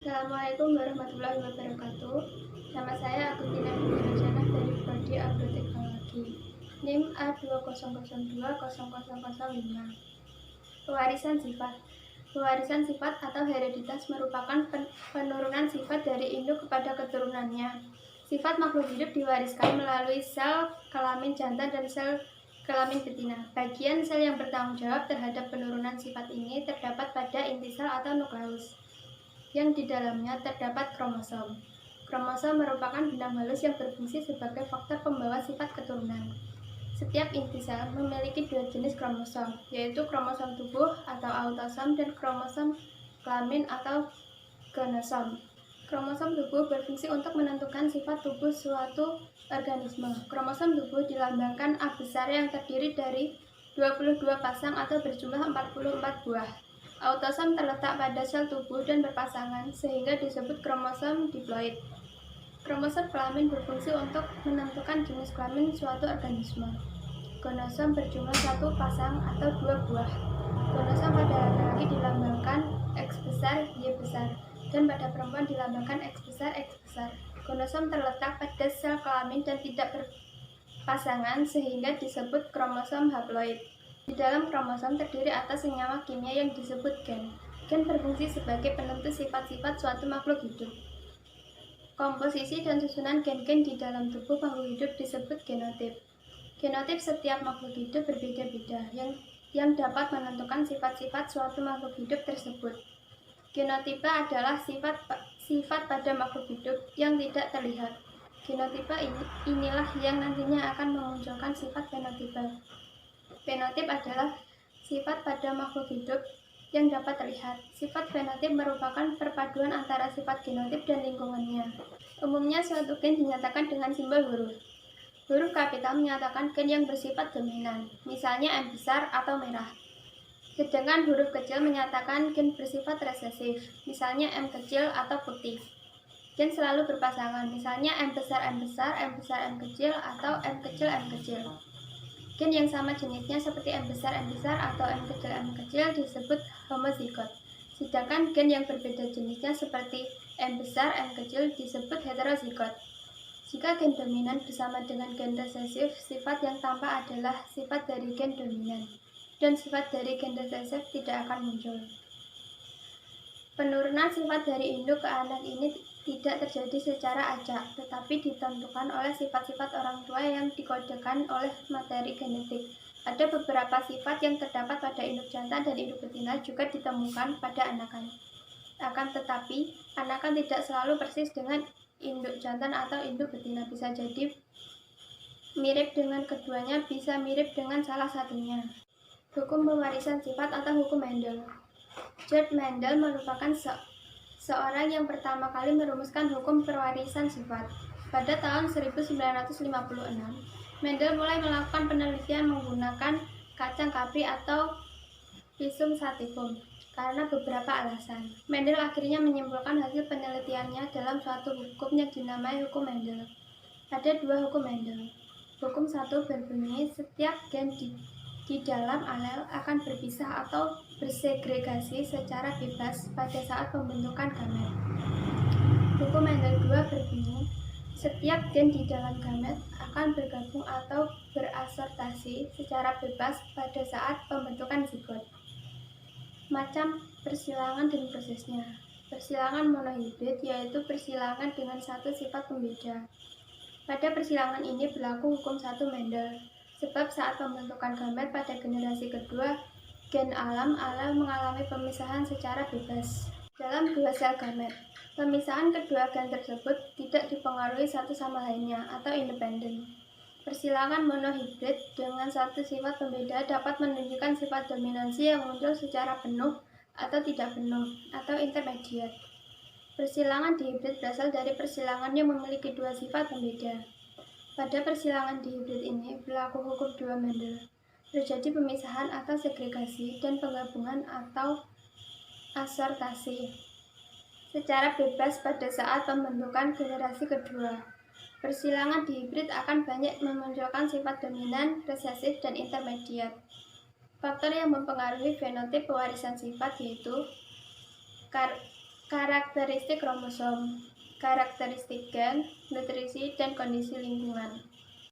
Assalamualaikum warahmatullahi wabarakatuh. Nama saya Agustina Dwi Rajana dari Prodi Agroteknologi. NIM A20020005. Pewarisan sifat. Pewarisan sifat atau hereditas merupakan penurunan sifat dari induk kepada keturunannya. Sifat makhluk hidup diwariskan melalui sel kelamin jantan dan sel kelamin betina. Bagian sel yang bertanggung jawab terhadap penurunan sifat ini terdapat pada inti sel atau nukleus, yang di dalamnya terdapat kromosom. Kromosom merupakan benang halus yang berfungsi sebagai faktor pembawa sifat keturunan. Setiap inti sel memiliki dua jenis kromosom, yaitu kromosom tubuh atau autosom dan kromosom kelamin atau gonosom. Kromosom tubuh berfungsi untuk menentukan sifat tubuh suatu organisme. Kromosom tubuh dilambangkan A besar yang terdiri dari 22 pasang atau berjumlah 44 buah. Autosom terletak pada sel tubuh dan berpasangan, sehingga disebut kromosom diploid. Kromosom kelamin berfungsi untuk menentukan jenis kelamin suatu organisme. Gonosom berjumlah 1 pasang atau 2 buah. Gonosom pada laki-laki dilambangkan X besar, Y besar, dan pada perempuan dilambangkan X besar, X besar. Gonosom terletak pada sel kelamin dan tidak berpasangan, sehingga disebut kromosom haploid. Di dalam kromosom terdiri atas senyawa kimia yang disebut gen. Gen berfungsi sebagai penentu sifat-sifat suatu makhluk hidup. Komposisi dan susunan gen-gen di dalam tubuh makhluk hidup disebut genotip. Genotip setiap makhluk hidup berbeda-beda, yang dapat menentukan sifat-sifat suatu makhluk hidup tersebut. Genotipe adalah sifat pada makhluk hidup yang tidak terlihat. Genotipe inilah yang nantinya akan memunculkan sifat fenotipe. Fenotip adalah sifat pada makhluk hidup yang dapat terlihat. Sifat fenotip merupakan perpaduan antara sifat genotip dan lingkungannya. Umumnya suatu gen dinyatakan dengan simbol huruf. Huruf kapital menyatakan gen yang bersifat dominan, misalnya M besar atau merah. Sedangkan huruf kecil menyatakan gen bersifat resesif, misalnya M kecil atau putih. Gen selalu berpasangan, misalnya M besar, M besar, M besar, M kecil, atau M kecil, M kecil. Gen yang sama jenisnya seperti M besar atau M kecil disebut homozigot. Sedangkan gen yang berbeda jenisnya seperti M besar, M kecil disebut heterozigot. Jika gen dominan bersama dengan gen resesif, sifat yang tampak adalah sifat dari gen dominan, dan sifat dari gen resesif tidak akan muncul. Penurunan sifat dari induk ke anak ini tidak terjadi secara acak, tetapi ditentukan oleh sifat-sifat orang tua yang dikodekan oleh materi genetik. Ada beberapa sifat yang terdapat pada induk jantan dan induk betina juga ditemukan pada anakan. Akan tetapi, anakan tidak selalu persis dengan induk jantan atau induk betina. Bisa jadi mirip dengan keduanya, bisa mirip dengan salah satunya. Hukum pewarisan sifat atau hukum Mendel. George Mendel merupakan seorang yang pertama kali merumuskan hukum pewarisan sifat. Pada tahun 1956, Mendel mulai melakukan penelitian menggunakan kacang kapri atau Pisum sativum karena beberapa alasan. Mendel akhirnya menyimpulkan hasil penelitiannya dalam suatu hukum yang dinamai hukum Mendel. Ada dua hukum Mendel. Hukum satu berbunyi setiap gen di dalam alel akan berpisah atau bersegregasi secara bebas pada saat pembentukan gamet. Hukum Mendel 2 berbunyi, setiap gen di dalam gamet akan bergabung atau berasortasi secara bebas pada saat pembentukan zigot. Macam persilangan dan prosesnya. Persilangan monohibrid yaitu persilangan dengan satu sifat pembeda. Pada persilangan ini berlaku hukum 1 Mendel. Sebab saat pembentukan gamet pada generasi kedua, gen alam alel mengalami pemisahan secara bebas dalam dua sel gamet. Pemisahan kedua gen tersebut tidak dipengaruhi satu sama lainnya atau independen. Persilangan monohibrid dengan satu sifat pembeda dapat menunjukkan sifat dominansi yang muncul secara penuh atau tidak penuh atau intermediate. Persilangan dihibrid berasal dari persilangan yang memiliki dua sifat pembeda. Pada persilangan dihibrid ini berlaku hukum 2 Mendel. Terjadi pemisahan atau segregasi dan penggabungan atau asortasi secara bebas pada saat pembentukan generasi kedua. Persilangan dihibrid akan banyak memunculkan sifat dominan, resesif, dan intermediate. Faktor yang mempengaruhi fenotip pewarisan sifat yaitu Karakteristik kromosom, karakteristik gen, nutrisi, dan kondisi lingkungan.